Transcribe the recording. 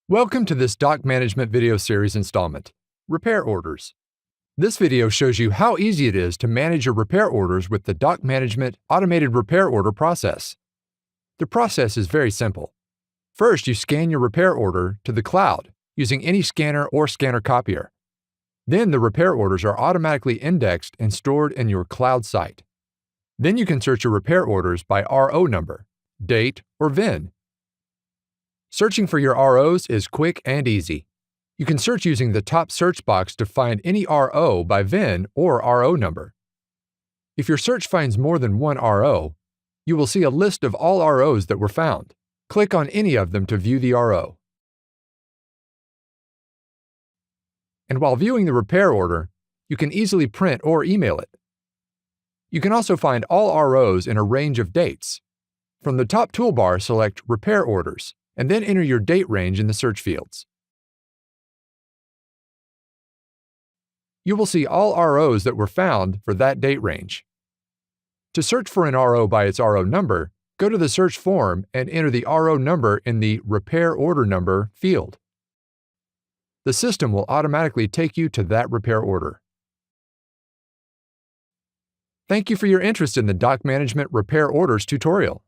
Welcome to this doc management video series installment, Repair Orders. This video shows you how easy it is to manage your repair orders with the docMgt automated repair order process. The process is very simple. First, you scan your repair order to the cloud using any scanner or scanner copier. Then the repair orders are automatically indexed and stored in your cloud site. Then you can search your repair orders by RO number, date, or VIN. Searching for your ROs is quick and easy. You can search using the top search box to find any RO by VIN or RO number. If your search finds more than one RO, you will see a list of all ROs that were found. Click on any of them to view the RO. And while viewing the repair order, you can easily print or email it. You can also find all ROs in a range of dates. From the top toolbar, select Repair Orders, and then enter your date range in the search fields. You will see all ROs that were found for that date range. To search for an RO by its RO number, go to the search form and enter the RO number in the Repair Order Number field. The system will automatically take you to that repair order. Thank you for your interest in the docMgt Repair Orders tutorial.